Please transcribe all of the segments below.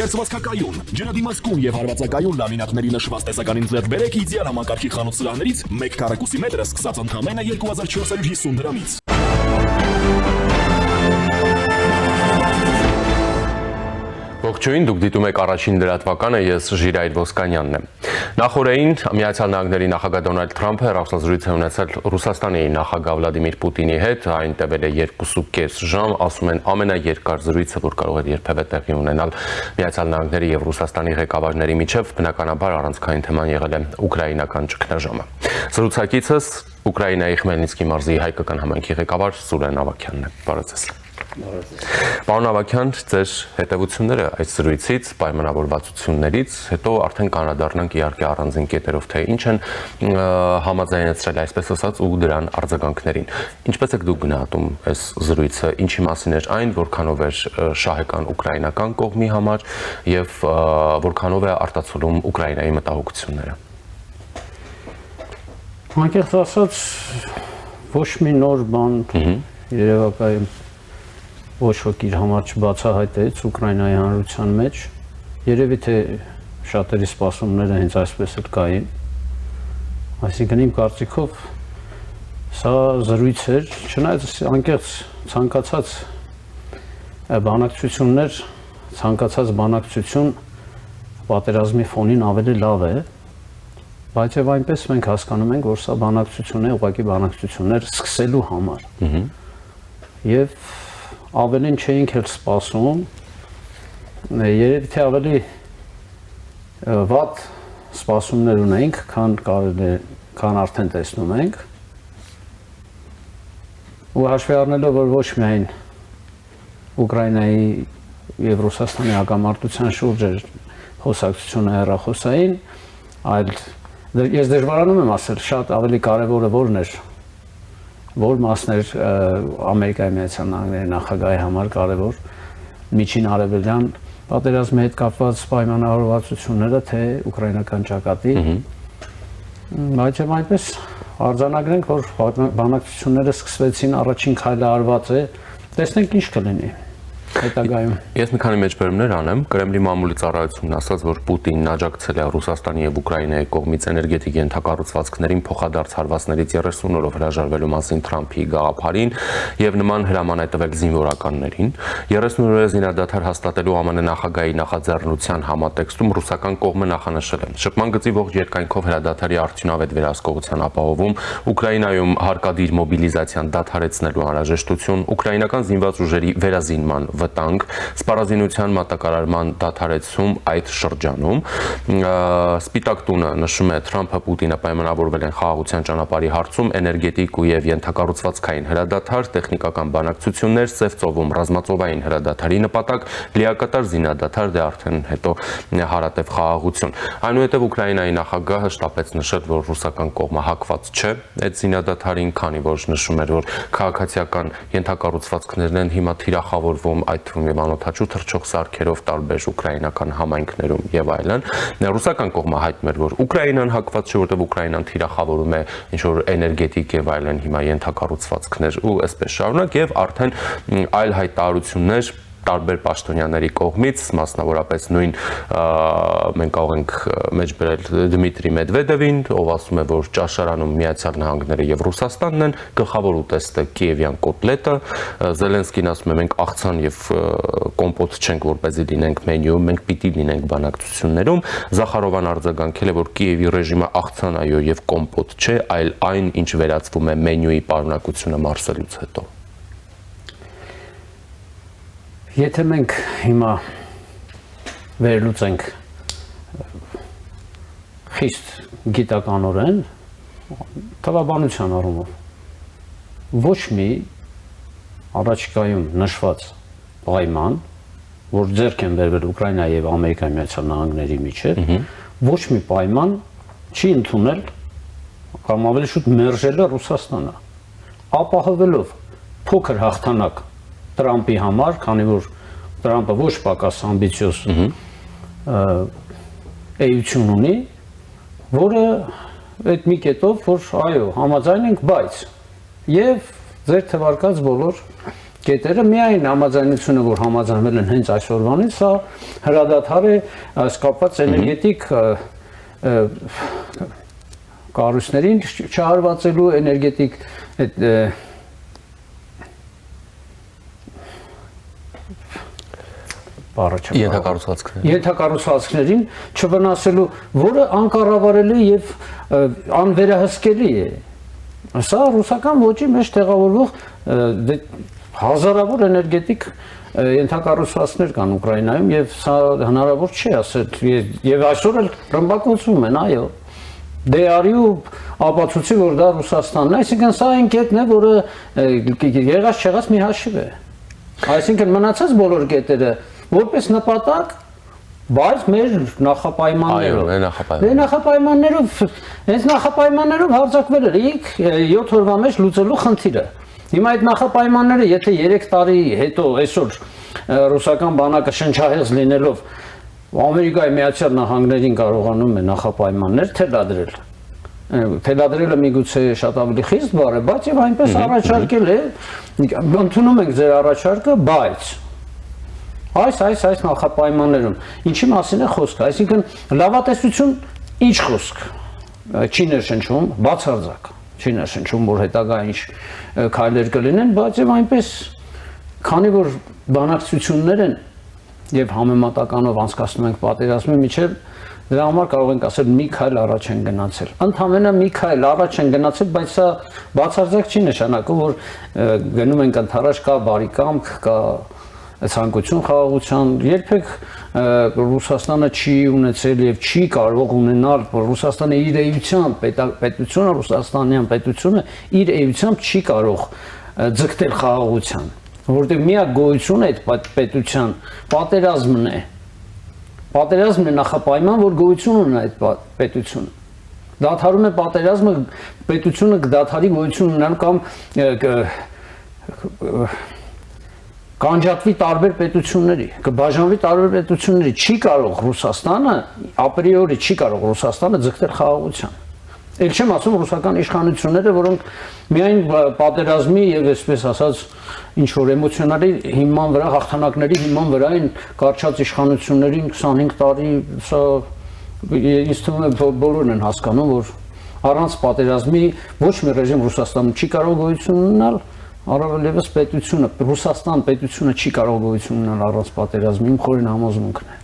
Շերտվածքակայուն, ջրադիմացկուն եւ հարվածակայուն լամինատների նշված տեսականին ձեռք բերեք իդեալ համակարգի խանութ սրահներից 1 քառակուսի մետրը սկսած ընդամենը 2450 դրամից։ Ողջույն, դուք դիտում եք առաջին լրատվականը, ես Ժիրայր Ոսկանյանն եմ։ Նախորդին Միացյալ Նահանգների նախագահ Դոնալդ Թրամփը հեռախոսազրույց է ունեցել Ռուսաստանի նախագահ Վլադիմիր Պուտինի հետ, այն տևել է 2.5 ժամ, ասում են ամենաերկար զրույցը, որ կարող էր երբևէ տեղի ունենալ Միացյալ Նահանգների եւ Ռուսաստանի ղեկավարների միջև, բնականաբար առանցքային թեման եղել է ուկրաինական ճգնաժամը։ Զրուցակիցս Ուկրաինայի Խմելնիցկի մարզի հայկական համայնքի ղեկավար Սուրեն Ավագյանն է։ Բարև ձեզ։ Պարոն Ավագյան, ձեր հետևությունները այս զրույցից, պայմանավորվածություններից, հետո արդեն կանադառնանք իհարկե առանձին կետերով, թե ինչ են համաձայնեցրել, այսպես ասած, ու դրան արձագանքներին։ Ինչպես եք դուք գնահատում այս զրույցը, ինչի մասին էր այն, որքանով էր շահեկան ուկրաինական կողմի համար եւ որքանով է արտացոլում Ուկրաինայի մտահոգությունները։ Անկեղծ ասած, ոչ մի նոր բան երևակայում ոչ ոք իր համար չբացահայտեց Ուկրաինայի հանրության մեջ, երևի թե շատերի սպասումները հենց այսպես էլ կային, այսինքն իմ կարծիքով սա զրույց էր, չնայած անկեղծ ցանկացած բանակցություններ, ցանկացած բանակցություն պատերազմի ֆոնին ավելի լավ է, բայց եւ այնպես մենք հասկանում ենք, որ սա բանակցություն է, ուղղակի բանակցություններ սկսելու համար։ Եվ ավելին չէինք էլ սպասում, երևի թե ավելի վատ սպասումներ ունենք, քան արդեն տեսնում ենք, ու հաշվի առնելով, որ ոչ միայն Ուկրաինայի եւ Ռուսաստանի հակամարտության շուրջ էր խոսակցությունը հեռախոսային, այլ ես դժվարանում եմ ասել, շատ ավելի կարևորը որն էր, որ մասներ Ամերիկայի Միացյալ Նահանգների նախագահի համար կարևոր միջին արևելյան պատերազմի հետ կապված պայմանավորվածությունները, թե ուկրաինական ճակատի, բայց եւ այնպես արձանագրենք, որ բանակցությունները սկսվեցին, առաջին քայլը արված է, տեսնենք ինչ կլինի հետագայում։ Ես մի քանի մեջբերումներ անեմ, Կրեմլի մամուլի ծառայությունն ասաց, որ Պուտինն աջակցել է Ռուսաստանի եւ Ուկրաինայի կողմից էներգետիկ ենթակառուցվածքներին փոխադարձ հարվածներից 30 օրով հրաժարվելու մասին Թրամփի գաղափարին եւ նման հրաման է տվել զինվորականներին։ 30 օրյա զինադադար հաստատելու ԱՄՆ նախագահի նախաձեռնության համատեքստում ռուսական կողմը նախանշել է շփման գծի ողջ երկայնքով հրադադարի արդյունավետ վերահսկողության ապահովում, Ուկրաինայում հարկադիր մոբիլիզացիան դադարեցնելու անհրաժեշտություն, ուկրաինական զինված ուժերի վերազինման վտանգ, սպառազինության մատակարարման դադարեցում այդ շրջանում։ Սպիտակ տունը նշում է, Թրամփը Պուտինը պայմանավորվել են խաղաղության ճանապարհի հարցում էներգետիկ ու եւ ենթակառուցվածքային հրադադար, տեխնիկական բանակցություններ, Սև ծովում ռազմածովային հրադադարի նպատակ, լիակատար զինադադար, դե արդեն հետո հարատև խաղաղություն։ Այնուհետև Ուկրաինայի նախագահը շտապեց նշել, որ ռուսական կողմը հակված չէ այդ զինադադարին, քանի որ նշում էր, որ քաղաքացիական ենթակառուցվածքներն են հիմա թիրախավորվում, այդ թվում եւ անօթաչու թռչող սարքերով տարբեր ուկրաինական համայնքներում եւ այլն։ Ռուսական կողմը հայտնում էր, որ Ուկրաինան հակված չէ, որտեղ Ուկրաինան թիրախավորում է ինչ որ էներգետիկ եւ այլն հիմա ենթակառուցվածքներ ու այսպես շարունակ եւ արդեն այլ հայտարարություններ տարբեր պաշտոնյաների կողմից, մասնավորապես նույն մենք կարող ենք մեջբերել Դմիտրի Մեդվեդևին, ով ասում է, որ ճաշարանում Միացյալ Նահանգները եւ Ռուսաստանն են, գլխավոր ուտեստը Կիևյան կոտլետը, Զելենսկին ասում է, մենք աղցան եւ կոմպոտ չենք, որպեսզի լինենք մենյուում, մենք պիտի լինենք բանակցություններում, Զախարովան արձագանքել է, որ Կիևի ռեժիմը աղցան այո եւ կոմպոտ չէ, այլ այն, ինչ վերածվում է մենյուի պարունակությունը մարսելուց հետո։ Եթե մենք հիմա վերլուծենք խիստ գիտականորեն, թվաբանության առումով, ոչ մի առաջիկայում նշված պայման, որ ձեռք են բերվել Ուկրաինայի եւ Ամերիկայի Միացյալ Նահանգների միջեւ, ոչ մի պայման չի ընդունել կամ ավելի շուտ մերժել է Ռուսաստանը, ապահովելով փոքր հաղթանակ Տրամպի համար, քանի որ Տրամպը ոչ պակաս ամբիցիոզ էություն ունի, որը այդ մի կետով, որ այո, համաձայն ենք, բայց եւ ձեր թվարկած բոլոր կետերը միայն համաձայնությունը, որ համաձայնվել են հենց այսօրվանից, սա հրադադար է կապված էներգետիկ կառույցներին չհարվածելու էներգետիկ ենթակառուցվածքներին չվնասելու, որը անկառավարելի եւ անվերահսկելի է։ Սա ռուսական ոճի մեջ տեղավորվող հազարավոր էներգետիկ ենթակառուցվածքներ կան Ուկրաինայում եւ սա հնարավոր չի ասել եւ այսօր էլ ռմբակոծվում են, այո։ Դե արի ու ապացուցի, որ դա Ռուսաստանն է, այսինքն սա այն կետն է, որը եղած չեղած մի հաշիվ է։ Այսինքն մնացած բոլոր կետերը որպես նպատակ, բայց մեր նախապայմաններով։ Այո, նախապայմաններով, հենց նախապայմաններով հարձակվել էր 7 օրվա մեջ լուծելու խնդիրը։ Հիմա այդ նախապայմանները, եթե 3 տարի հետո այսօր ռուսական բանակը շնչահեղձ լինելով Ամերիկայի Միացյալ Նահանգներին կարողանում է նախապայմաններ թելադրել։ Թելադրելը միգուցե շատ ավելի խիստ բառ է, բայց եւ այնպես առաջարկել է, ընդունում ենք ձեր առաջարկը, բայց այս նախապայմաններում ինչի մասին է խոսքը, այսինքն լավատեսություն ինչ խոսք չի ներշնչում, բացարձակ չի ներշնչում, որ հետագա ինչ քայլեր կլինեն, բայց եւ այնպես քանի որ բանակցություններ են եւ համեմատականով անցկացնում ենք պատերազմի միջև դրա համար կարող ենք ասել մի քայլ առաջ են գնացել։ Ընդհանրապես մի քայլ առաջ են գնացել, բայց սա բացարձակ չի նշանակում, որ գնում ենք ընդառաջ, կա բարի կամք, կա ցանկություն խաղաղության, երբեք Ռուսաստանը չի ունեցել եւ չի կարող ունենալ, որ Ռուսաստանը իր էությամբ պետությունը, ռուսաստանյան պետությունը իր էությամբ չի կարող ձգտել խաղաղության, որտեղ միակ գոյությունը այդ պետության պատերազմն է։ Պատերազմն է նախապայման, որ գոյություն ունի այդ պետությունը։ Դադարում է պատերազմը, պետությունը կդադարի գոյություն ունենալ կամ կանջատվի տարբեր պետությունների, կբաժանվի տարբեր պետությունների, չի կարող Ռուսաստանը, ապրիորի չի կարող Ռուսաստանը ձգտել խաղաղության։ Էլ չեմ ասում ռուսական իշխանությունները, որոնք միայն պատերազմի եւ այսպես ասած ինչ որ էմոցիոնալի հիման վրա, հաղթանակների հիման վրա են կարճած իշխանություններին 25 տարի, սա ինձ թվում է բոլորն են հասկանում, որ առանց պատերազմի ոչ մի ռեժիմ Ռուսաստանում չի կարող գոյություն ունենալ, առավել ևս պետությունը, Ռուսաստան պետությունը չի կարող գոյություն ունենալ առանց պատերազմի, իմ խորին համոզմունքն է։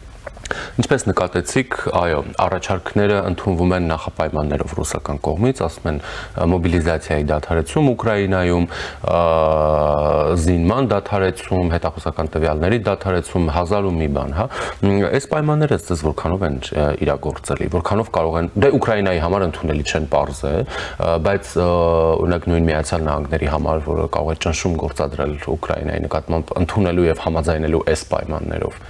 Ինչպես նկատեցիք, այո, առաջարկները ընդունվում են նախապայմաններով ռուսական կողմից, ասում են մոբիլիզացիայի դադարեցում Ուկրաինայում, զինման դադարեցում, հետախուզական տվյալների դադարեցում, 1000 ու մի բան, հա։ Այս պայմանները ցած որքանով են իրագործելի, որքանով կարող են, դե Ուկրաինայի համար ընդունելի չեն պարզ է, բայց օրինակ նույն Միացյալ Նահանգների համար, որը կարող է ճնշում գործադրել Ուկրաինայի նկատմամբ ընդունելու եւ համաձայնելու այս պայմաններով։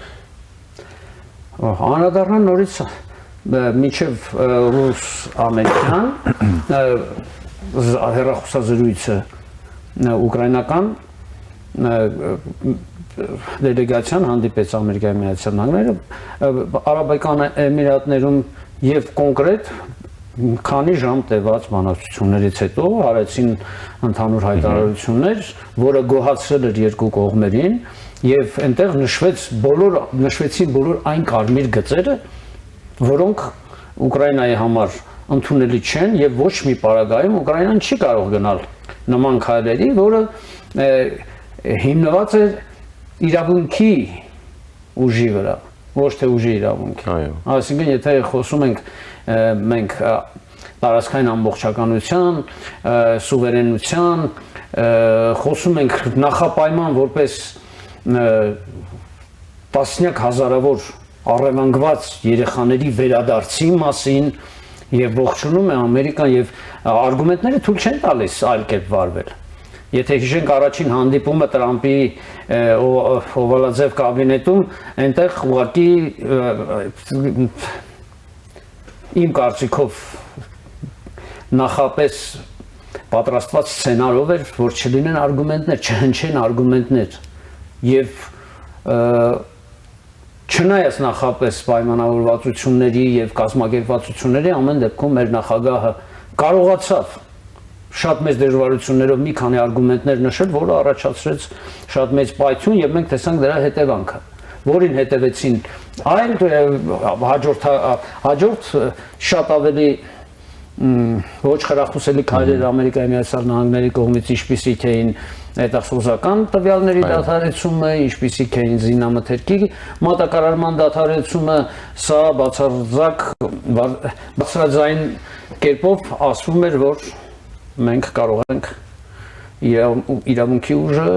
Անդրադառնալ նորից միջև ռուս-ամերիկյան հեռախոսազրույցը ուկրաինական դելեգացիան հանդիպեց Ամերիկայի Միացյալ Նահանգները, Արաբական Էմիրատներում եւ կոնկրետ քանի ժամ տևած բանակցություններից հետո արեցին ընդհանուր հայտարարություններ, որը գոհացրել էր երկու կողմերին եւ այնտեղ նշվեցին բոլոր այն կարմիր գծերը, որոնք Ուկրաինայի համար ընդունելի չեն եւ ոչ մի պարագայում Ուկրաինան չի կարող գնալ նման քայլերի, որը հիմնված է իրավունքի ուժի վրա, ոչ թե ուժի իրավունքի։ Այսինքն եթե խոսում ենք մենք տարածքային ամբողջականության, սուվերենության, խոսում ենք նախապայման որպես տասնյակ հազարավոր առևանգված երեխաների վերադարձի մասին եւ ողջունում է Ամերիկան եւ արգումենտները թույլ չեն տալիս այլ կերպ վարվել։ Եթե հիշենք առաջին հանդիպումը Տրամպի Օվալաձև կաբինետում, այնտեղ ուղղակի իմ կարծիքով նախապես պատրաստված սցենարով էր, որ չլինեն արգումենտներ, չհնչեն արգումենտներ եւ չնայած նախապես պայմանավորվածությունների եւ կազմակերպվածությունների ամեն դեպքում մեր նախագահը կարողացավ շատ մեծ դժվարություններով մի քանի արգումենտներ նշել, որը առաջացրեց շատ մեծ պայթյուն եւ մենք տեսանք դրա հետևանքը, որին հետևեցին այլ հաջորդ շատ ավելի ոչ խրախուսելի քայլեր Ամերիկայի Միացյալ Նահանգների կողմից, ինչպիսիք էին հետախուզական տվյալների դադարեցումը, ինչպիսիք էին զինամթերքի մատակարարման դադարեցումը, սա բարձրաձայն կերպով ասվում էր, որ մենք կարող ենք իրավունքի ուժը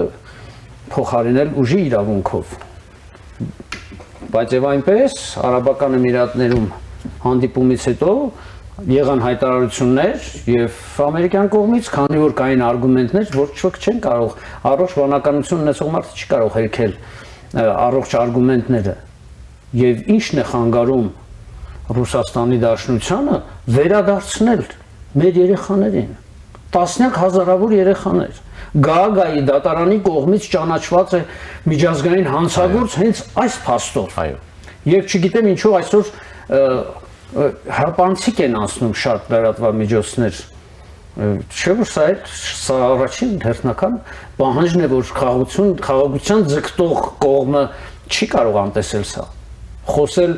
փոխարինել ուժի իրավունքով, բայց եւ այնպես Արաբական Էմիրատներում հանդիպումից հետո եղան հայտարարություններ եւ ամերիկյան կողմից, քանի որ կային արգումենտներ, որ չոք չեն կարող, առողջ բանականություն ունեցող մարդը չի կարող հերքել առողջ արգումենտները։ Եվ ինչն է խանգարում Ռուսաստանի Դաշնությանը վերադարձնել մեր երեխաներին, տասնյակ հազարավոր երեխաներ։ Գագայի դատարանի կողմից ճանաչված է միջազգային հանցագործ հենց այս փաստով։ Եվ չգիտեմ ինչու այսօր հրապանցիկ են անցնում շատ լրատվամիջոցներ, չէ՞ որ սա առաջին հերթնական պահանջն է, որ խաղաղության ձգտող կողմը չի կարող անտեսել սա, խոսել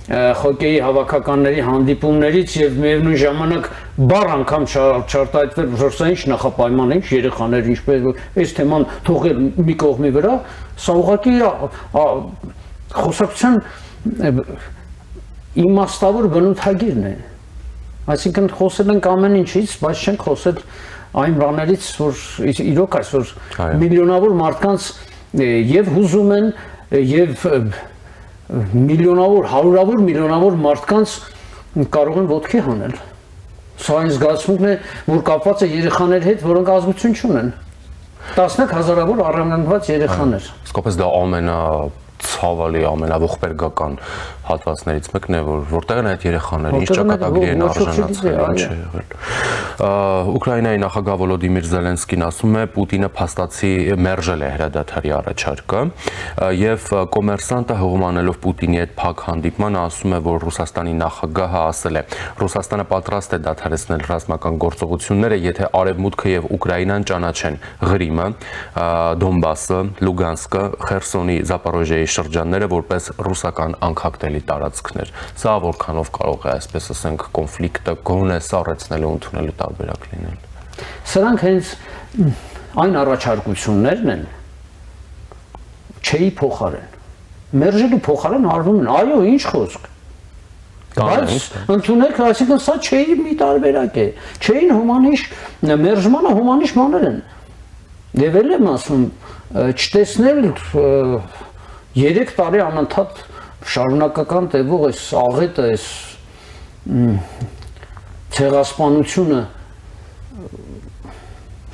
խոկեի հավաքականների հանդիպումներից եւ միևնույն ժամանակ բառ անգամ չարտահայտվել, որ սա ինչ նախապայման է, ինչ երեխաներ, ինչպես այս թեման թողել մի կողմի վրա, սա ուղղակի խոսակցության իմաստավոր բնութագիրն է, այսինքն խոսել ենք ամեն ինչից, բայց չենք խոսել այն բաներից, որ իրոք այսօր միլիոնավոր մարդկանց եւ հուզում են եւ միլիոնավոր, հարյուրավոր միլիոնավոր մարդկանց կարող են ոտքի հանել։ Սա այն զգացմունքն է, որ կապված է երեխաների հետ, որոնք ազգություն չունեն։ Տասնյակ հազարավոր առանձնված երեխաներ։ Իսկապես դա ամենացավալի, ամենաողբերգական հատվածներից մեկն է, որտեղ են այդ երեխաները, ինչ ճակատագրի են արժանացել, ինչ է եղել։ Ուկրաինայի նախագահ Վոլոդիմիր Զելենսկին ասում է, Պուտինը փաստացի մերժել է հրադադարի առաջարկը եւ կոմերսանտը հողմանելով Պուտինի հետ փակ հանդիպմանը ասում է, որ Ռուսաստանի նախագահը ասել է. Ռուսաստանը պատրաստ է դադարեցնել ռազմական գործողությունները, եթե Արևմուտքը եւ Ուկրաինան ճանաչեն Ղրիմը, Դոնբասը, Լուգանսկը, Խերսոնի, Զապորոժիայի շրջանները որպես ռուսական անկախտելի տարածքներ։ Սա որքանով կարող է, այսպես ասենք, կոնֆլիկտը գոնե սառեցնելու ընդունելու տարբերակ լինել։ Սրանք հենց այն առաջարկություններն են, չէի փոխարեն։ Մերժելու փոխարեն արվում են, այո, ինչ խոսք։ Բայց ընդունեք, այսինքն սա չէի մի տարբերակ է։ Չէին հումանիշ, մերժմանը հումանիշ բաներ են։ Եվ էլ եմ ասում, չտեսնել 3 տարի անընդհատ շարունակական տևող այս աղետը, այս ցեղասպանությունը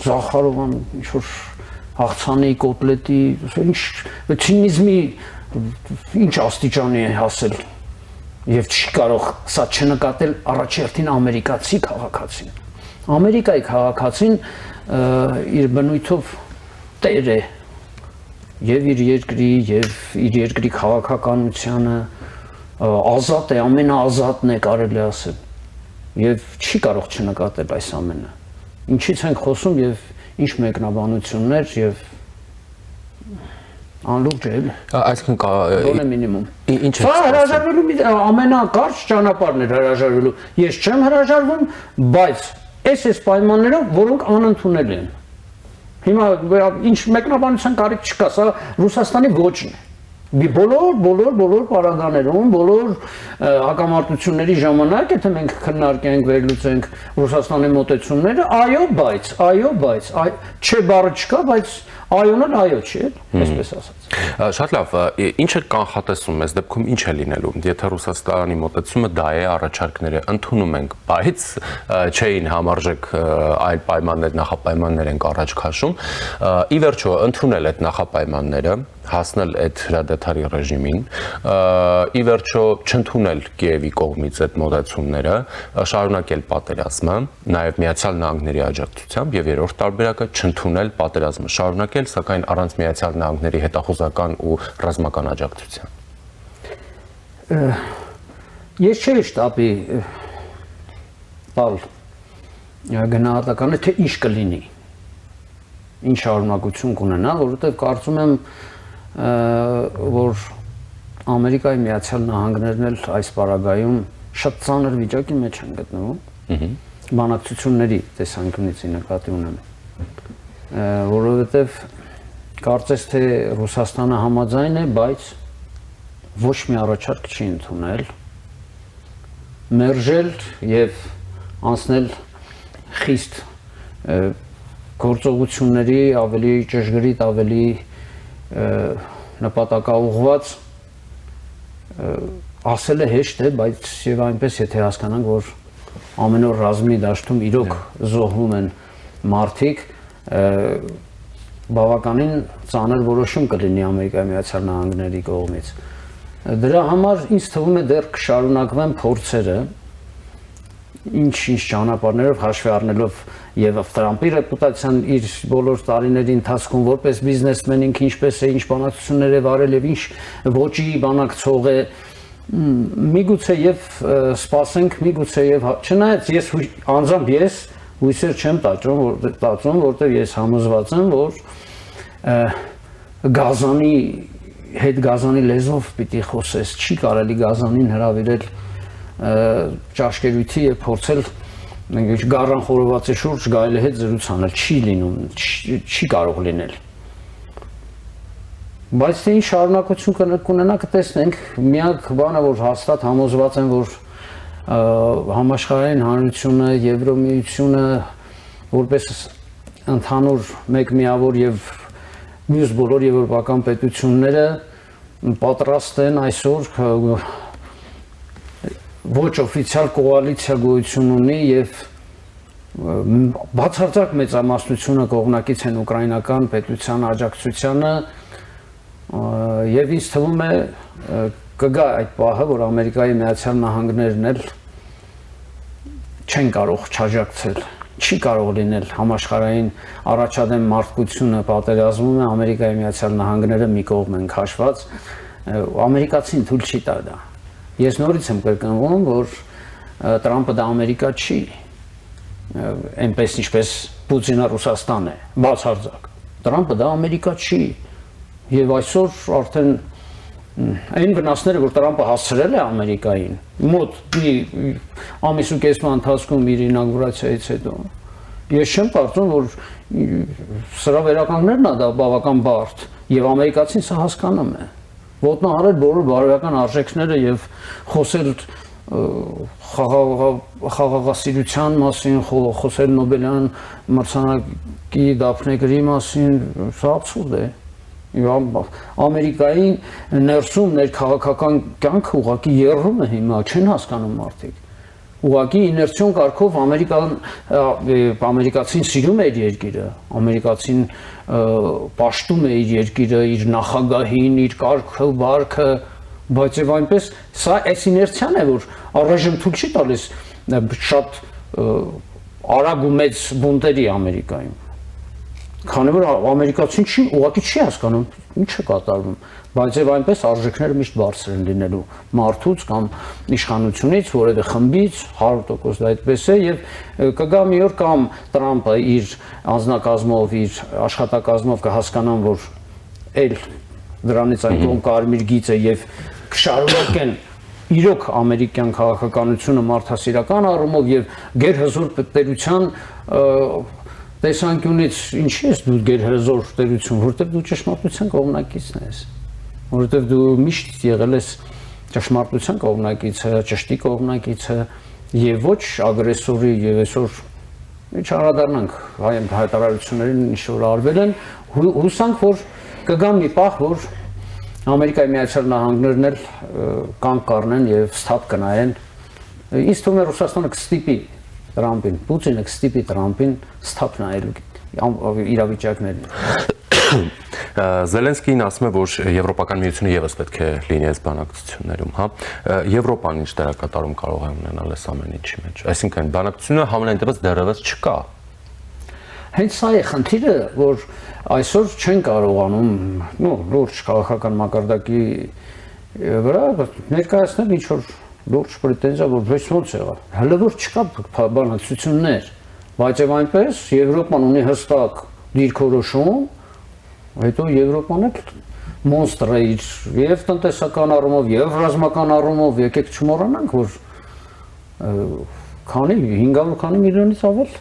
Զախարովան ինչ-որ հաղթանի, կոտլետի, ինչ ցինիզմի ինչ աստիճանի է հասել եւ չի կարող սա չնկատել առաջերտին ամերիկացի քաղաքացին։ Ամերիկայի քաղաքացին իր բնույթով տեր է եւ իր երկրի եւ իր երկրի քաղաքականությանը ազատ է, ամենաազատն է կարելի ասել եւ չի կարող չնկատել այս ամենը։ Ինչից ենք խոսում եւ ինչ մեկնաբանություններ եւ անլուրջ է։ Այսինքն կա մինիմում։ Ինչ է։ Սա հրաժարվելու ամենակարճ ճանապարհն է հրաժարվելու։ Ես չեմ հրաժարվում, բայց այս պայմաններով, որոնք անընդունելի են։ Հիմա ինչ մեկնաբանության կարիք չկա, սա Ռուսաստանի ոճն է։ Բոլոր պարագաներում, բոլոր հակամարտությունների ժամանակ, եթե մենք քննարկենք, վերլուծենք Ռուսաստանի մոտեցումները, այո, բայց, չէ բառը չկա, բայց այոն էլ այո չի, այսպես ասած։ Շատ լավ, ինչ է կանխատեսում այս դեպքում ինչ է լինելու, եթե Ռուսաստանի մոտեցումը դա է, առաջարկները ընդունում ենք, բայց չէին համարժեք այլ պայմաններ, նախապայմաններ ենք առաջ քաշում, ի վերջո ընդունել այդ նախապայմանները, հասնել այդ հրադադարի ռեժիմին, ի վերջո չընդունել Կիևի կողմից այդ մոտեցումները, շարունակել պատերազմը, նաև Միացյալ Նահանգների աջակցությամբ եւ երրորդ տարբերակը չընդունել պատերազմը, շարունակել, սակայն առանց Միացյալ Նահանգների հետախուզական ու ռազմական աջակցության։ Ես չէի շտապի տալ գնահատականը թե ինչ կլինի, ինչ շարունակություն կունենա, որովհետև կարծում եմ, որ Ամերիկայի Միացյալ Նահանգներն էլ այս պարագայում շատ ծանր վիճակի մեջ են գտնվում, բանակցությունների տեսանկյունից նկատի ունեմ, որովհետև կարծես թե Ռուսաստանը համաձայն է, բայց ոչ մի առաջարկ չի ընդունել, մերժել եւ անցնել խիստ գործողությունների ավելի ճշգրիտ, ավելի նպատակաուղղված ասել է հեշտ է, բայց եւ այնպես եթե հասկանանք, որ ամեն օր ռազմի դաշտում իրոք զոհվում են մարդիկ, բավականին ծանր որոշում կլինի Ամերիկայի Միացյալ Նահանգների կողմից։ Դրա համար ինձ թվում է դեռ կշարունակվեն փորձերը, ինչ ճանապարհներով հաշվի առնելով եւ Տրամպի ռեպուտացիան իր բոլոր տարիների ընթացքում որպես բիզնեսմեն ինքը ինչպես է ինչ բանակցություններ է վարել եւ ինչ ոճի բանակցող է, միգուցե եւ սպասենք, միգուցե եւ չնայած ես անձամբ ես հույսեր չեմ տածում, որտեղ ես համոզված եմ, որ գազանի հետ գազանի լեզվով պիտի խոսես, չի կարելի գազանին հրավիրել ճաշկերույթի եւ փորձել գարան խորովածի շուրջ գայլի հետ զրույց անել, չի լինում, չի կարող լինել։ Բայց թե ինչ շարունակություն կունենա կտեսնենք, միակ բանը որ հաստատ համոզված եմ, որ համաշխարհային հանրությունը, Եվրոմիությունը որպես ընդհանուր մեկ միավոր եւ մյուս բոլոր եվրոպական պետությունները պատրաստ են այսօր ոչ օֆիցիալ կոալիցիա գոյություն ունի եւ բացարձակ մեծամասնությունը կողմնակից են ուկրաինական պետության աջակցությանը եւ ինձ թվում է կգա այդ պահը, որ Ամերիկայի Միացյալ Նահանգներն էլ չեն կարող չաջակցել, չի կարող լինել համաշխարհային առաջադեմ մարդկությունը պատերազմում է, Ամերիկայի Միացյալ Նահանգները մի կողմ են քաշված, ամերիկացին թույլ չի տա դա։ Ես նորից եմ կրկնվում, որ Տրամպը դա Ամերիկա չի, այնպես ինչպես Պուտինը Ռուսաստան է, բացարձակ։ Տրամպը դա Ամերիկա չի, եւ այսօր արդեն այն վնասները, որ Տրամպը հասցրել է Ամերիկային, մոտ մի ամիս ու կեսվա ընթացքում իր ինագուրացիայից հետո, ես չեմ կարծում, որ սրա վերականգներն է դա բավական բարդ, եւ ամերիկացին սա հասկանում է։ Ոտնահարել բոլոր բարոյական արժեքները եւ խոսել խաղաղասիրության մասին, խոսել Նոբելյան մրցանակի դափնեկրի մասին, սա աբսուրդ է։ Ամերիկայի ներսում ներքաղաքական կյանքը ուղղակի եռում է հիմա, չեն հասկանում մարդիկ։ Ուղղակի իներցիոն կարգով ամերիկացին սիրում է իր երկիրը, ամերիկացին պաշտում է իր երկիրը, իր նախագահին, իր կարգը, վարքը, բայց եւ այնպես սա այս իներցիան է, որ առայժմ թույլ չի տալիս շատ արագ ու մեծ բունտերի Ամերիկայում։ Քանի որ ամերիկացին ուղղակի չի հասկանում ինչ է կատարվում, բայց եւ այնպես արժեքները միշտ բարձր են լինելու մարդուց կամ իշխանությունից, որևէ խմբից 100% դա այդպես է եւ կգա մի օր կամ Տրամպը իր անձնակազմով, իր աշխատակազմով կհասկանան, որ այլ դրանից այն կողմ կարմիր գիծ է եւ կշարունակեն իրոք ամերիկյան քաղաքականությունը մարդասիրական առումով եւ գերհզոր պետության տեսանկյունից ինչի ես դու գերհզոր տերություն, որտեղ դու ճշմարտության կողմնակիցն ես, որտեղ դու միշտ եղել ես ճշմարտության կողմնակիցը, ճշտի կողմնակիցը եւ ոչ ագրեսորի եւ այսօր ինչ անդրադառնանք հայտարարություններին, ինչ որ արվել են, հուսանք որ կգա մի պահ, որ Ամերիկայի Միացյալ Նահանգներն էլ կանգ կառնեն եւ ստապ կնայեն։ Ինձ թվում է Ռուսաստանը կստիպի Տրամպին, Պուտինը կստիպի Տրամպին ստապ նայելու իրավիճակներին։ Զելենսկին ասում է, որ Եվրոպական միությունը եւս պետք է լինի այս բանակցություններում, հա։ Եվրոպան ինչ դերակատարում կարող է ունենալ այս ամեն ինչի մեջ։ Այսինքն բանակցությունը համենայն դեպս դեռևս չկա։ Հենց սա է խնդիրը, որ այսօր չեն կարողանում, լուրջ քաղաքական մակարդակի վրա ներկայացնել ինչ որ լուրջ պրետենզիա, որ ոնց եղավ։ Հələ որ չկա բանակցություններ, Բայց եւ այնպես Եվրոպան ունի հստակ դիրքորոշում, հետո Եվրոպան էլ մոնստր է իր եւ տնտեսական առումով եւ ռազմական առումով, եկեք չմոռանանք, որ քանի 500 քանի միլիոնից ավել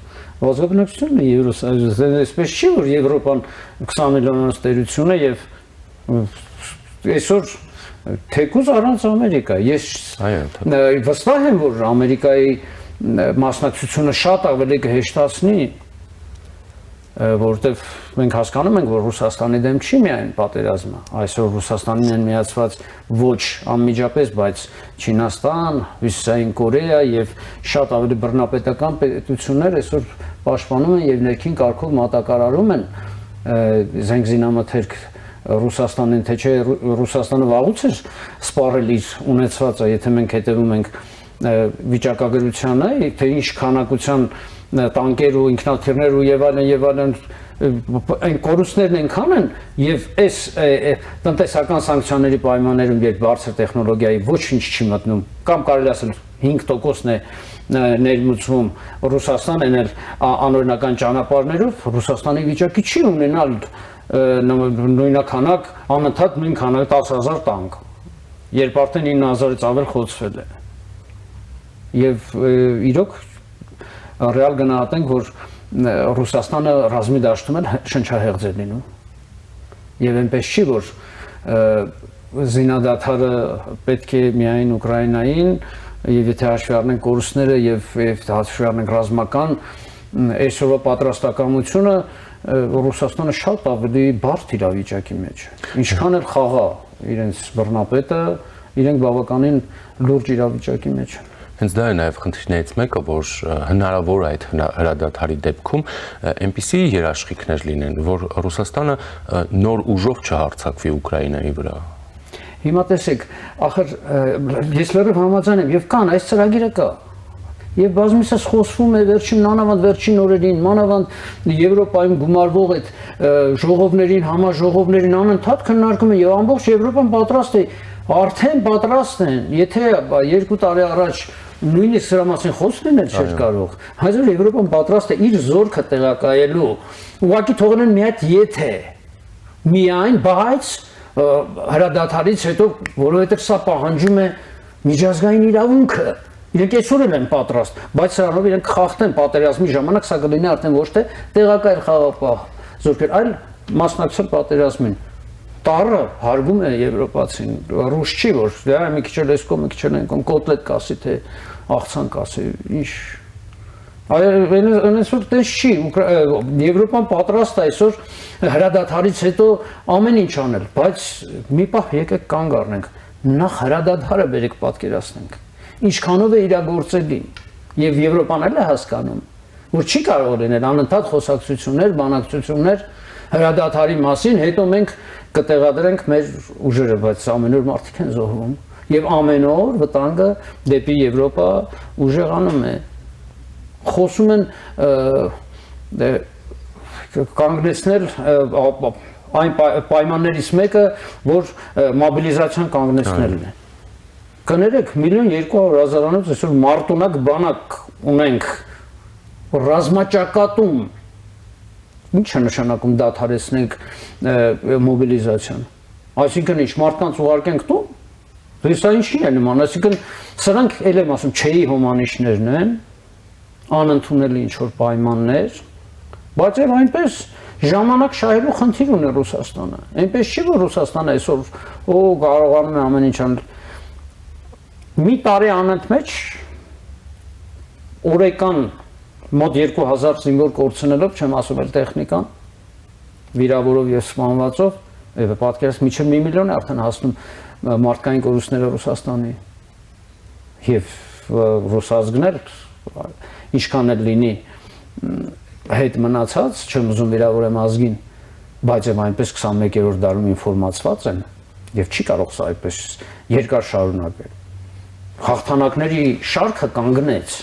բազմաբնակչություն է Եվրոսայում, այսպես չի որ Եվրոպան 20 միլիոնանոց տերություն է եւ այսօր թեկուզ առանց Ամերիկա, ես վստահ եմ, որ Ամերիկայի մասնակցությունը շատ ավելի կհեշտացնի, որովհետև մենք հասկանում ենք, որ Ռուսաստանի դեմ չի միայն պատերազմը, այսօր Ռուսաստանին են միացված ոչ անմիջապես, բայց Չինաստան, Հյուսիսային Կորեա եւ շատ ավելի բռնապետական պետություններ այսօր պաշտպանում են եւ ներքին կարգով մատակարարում են զենք զինամթերք Ռուսաստանին, թե չէ Ռուսաստանը վաղուց էր սպառել իր ունեցվածը, եթե մենք հետևում ենք վիճակագրությանը, թե ինչ քանակության տանկեր ու ինքնաթիռներ ու եւ այլն այն կորուստներն այնքան են եւ այս տնտեսական սանկցիաների պայմաններում երբ բարձր տեխնոլոգիայի ոչինչ չի մտնում կամ կարելի ասել 5%-ն է ներմուծվում Ռուսաստան են անօրինական ճանապարհներով Ռուսաստանի վիճակի չի ունենալ նույնականակ անընդհատ նույն քանակ 10000 տանկ երբ արդեն 9000-ից ավել խոցվել է եւ իրոք ռեալ գնահատենք որ Ռուսաստանը ռազմի դաշտում էլ շնչահեղձ է լինում եւ այնպես չի որ զինադադարը պետք է միայն Ուկրաինային եւ եթե հաշվի առնենք կորուստները եւ հաշվի առնենք ռազմական այսօրվա պատրաստակամությունը Ռուսաստանը շատ ավելի բարդ իրավիճակի մեջ է ինչքան էլ խաղա իրենց բռնապետը իրենք բավականին լուրջ իրավիճակի մեջ են Հենց դա է նաև խնդիրներից մեկը, որ հնարավոր է այդ հրադադարի դեպքում այնպիսի երաշխիքներ լինեն, որ Ռուսաստանը նոր ուժով չհարձակվի Ուկրաինայի վրա։ Հիմա տեսեք, ախր ես լրիվ համաձայն եմ եւ կան այս ծրագիրը կա։ Եվ բազմիցս խոսվում է վերջին մանավանդ վերջին օրերին, մանավանդ Եվրոպայում գումարվող այդ ժողովներին, համաժողովներին անընդհատ քննարկում են եւ ամբողջ Եվրոպան պատրաստ է, արդեն պատրաստ են, եթե 2 տարի առաջ նույնիսկ սրա մասին խոսք լինել չէր կարող, այսօր Եվրոպան պատրաստ է իր զորքը տեղակայելու, ուղղակի թողնեն մի հատ եթե, միայն, բայց հրադադարից հետո, որովհետեւ սա պահանջում է միջազգային իրավունքը Իրենք այսօր են պատրաստ, բայց սրանով իրենք խախտեն պատերազմի ժամանակ սա կլինի արդեն ոչ թե տեղակայել խաղապահ զորքեր, այլ մասնակցել պատերազմին։ Տարը հարգում է եվրոպացին, ռուս չի որ դա մի քիչ էլ էսկո, մի քիչ էլ այնքան կոտլետ կասի թե աղցան կասի, ինչ այսօր տես չի, Եվրոպան պատրաստ է այսօր հրադադարից հետո ամեն ինչ անել, բայց մի պահ եկեք կանգ առնենք, նախ հրադադարը բերեք պատկերացնենք Ինչքանով է իրագործելի եւ Եվրոպան էլ է հասկանում որ չի կարող լինել անընդհատ խոսակցություններ, բանակցություններ հրադադարի մասին, հետո մենք կտեղադրենք մեր ուժերը, բայց ամեն օր մարդիկ են զոհվում եւ ամեն օր վտանգը դեպի Եվրոպա ուժեղանում է։ Խոսում են կանգնեցնել այն պայմաններից մեկը, որ մոբիլիզացիան կանգնեցնելն է։ Կներեք, 1.200.000-անոց այսօր մարտունակ բանակ ունենք ռազմաճակատում ինչ է նշանակում դադարեցնենք մոբիլիզացիան այսինքն ինչ մարդկանց ուղարկենք տուն սա ինչի է նման այսինքն սրանք ել եմ ասում չէի հոմանիշներն են անընդունելի ինչ որ պայմաններ բայց եւ այնպես ժամանակ շահելու խնդիր ունի Ռուսաստանը այնպես չի որ Ռուսաստանը այսօր կարողանում է ամեն ինչ անել Մի տարի անընդմեջ օրեկան մոտ 2000 զինվոր կորցնելով, չեմ ասում էլ տեխնիկան, վիրավորով եւ սպանվածով, եւ պատկերացրեք միջև 1 միլիոն է արդեն հասնում մարդկային կորուստները Ռուսաստանի եւ ռուսազգներ ինչքան էլ լինի հետ մնացած, չեմ ուզում վիրավորեմ ազգին, բայց եւ այնպես 21-րդ դարում ինֆորմացված են եւ չի կարող սա այդպես երկար շարունակել հաղթանակների շարքը կանգնեց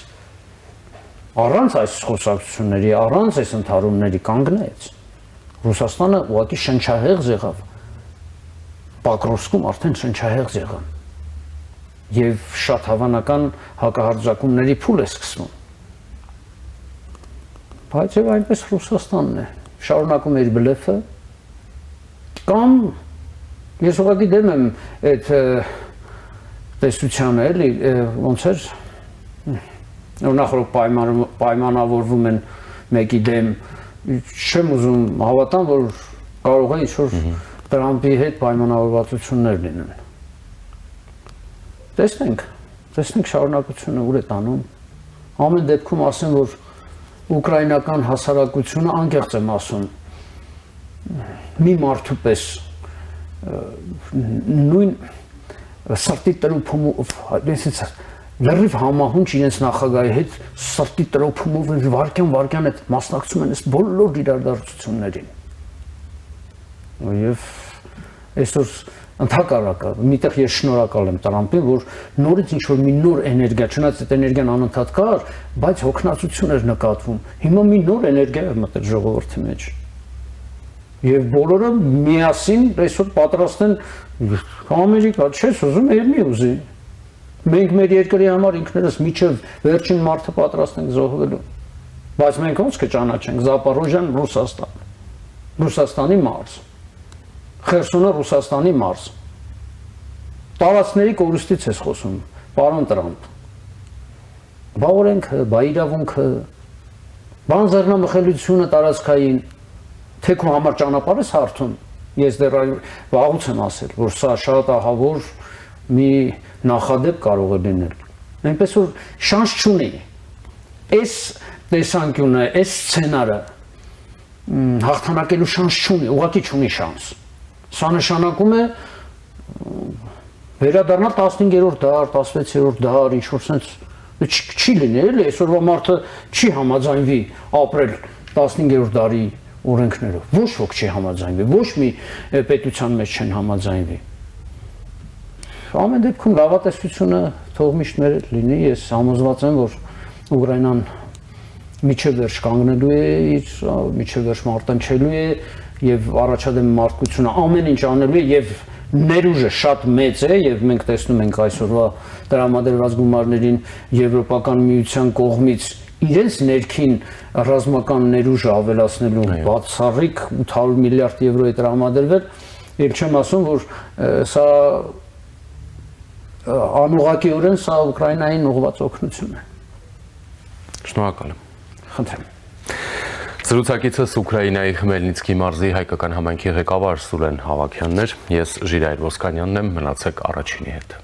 առանց այս խոսակցությունների, առանց այս ընդհարումների կանգնեց Ռուսաստանը ուղղակի շնչահեղձ եղավ Պոկրովսկում արդեն շնչահեղձ եղան եւ շատ հավանական հակահարձակումների փուլ է սկսվում բայց եւ այնպես Ռուսաստանն է շարունակում իր բլեֆը կամ ես ուղղակի դեմ եմ այդ տեսությանը էլի ոնց էր նախորդ պայմանավորվում են մեկի դեմ չեմ ուզում հավատամ որ կարող է ինչ-որ Տրամպի հետ պայմանավորվածություններ լինեն տեսնենք շարունակությունը ուր է տանում ամեն դեպքում ասեմ որ ուկրաինական հասարակությունը անկեղծ եմ ասում մի մարդու պես նույն սրտի տրոփումով այսինքն լրիվ համահունչ իրենց նախագահի հետ սրտի տրոփումով վարքյան այդ մասնակցում են այս բոլոր իրադարձություններին եւ այսօր ընդհակառակը միտեղ ես շնորհակալ եմ Տրամպին որ նորից ինչ որ մի նոր էներգիա չնայած այդ էներգիան անընդհատ կար բայց հոգնածություն էր նկատվում հիմա մի նոր էներգիա է մտել ժողովրդի մեջ եւ բոլորը միասին այսօր պատրաստ են Ամերիկա չես ուզում երբ ուզի մենք մեր երկրի համար ինքներս միջև վերջին մարդը պատրաստ ենք զոհվելու բայց մենք ոնց կճանաչենք Զապորոժյան Ռուսաստանի մարզ Խերսոնը Ռուսաստանի մարզ տարածքների կորուստից ես խոսում պարոն Տրամփ բա օրենքը բա իրավունքը բան ձեռնամխելիությունը տարածքային թե քո համար ճանապարհ ես հարթում ես դեռ վաղուց եմ ասել որ սա շատ ահավոր մի նախադեպ կարող է լինել այնպես որ շանս չունի այս տեսանկյունը այս սցենարը հաղթանակելու շանս չունի ուղղակի չունի շանս սա նշանակում է վերադառնալ 15-րդ դար 16-րդ դար ինչ որ sense չի լինի էլի այսօրվա մարդը չի համաձայնվի ապրել 15-րդ դարի օրենքներով ոչ ոք չի համաձայնվի ոչ մի պետության մեջ չեն համաձայնվի ամեն դեպքում լավատեսությունը թող միշտ մեր լինի ես համոզված եմ որ Ուկրաինան միջև վերջ կանգնելու է իր միջև վերջ մարտնչելու է եւ առաջադեմ մարդկությունը ամեն ինչ անելու է եւ ներուժը շատ մեծ է եւ մենք տեսնում ենք այսօրվա տրամադրված գումարներին եվրոպական միության կողմից իրենց ներքին ռազմական ներուժը ավելացնելու բացառիկ 800 միլիարդ եվրո է տրամադրվել եւ չեմ ասում որ սա անուղղակիորեն սա Ուկրաինային ուղղված օգնություն է Շնորհակալ եմ խնդրեմ Զրուցակիցս Ուկրաինայի Խմելնիցկի մարզի հայկական համայնքի ղեկավար Սուրեն Հավաքյանն էր ես Ժիրայր Ոսկանյանն եմ մնացեք առաջինի հետ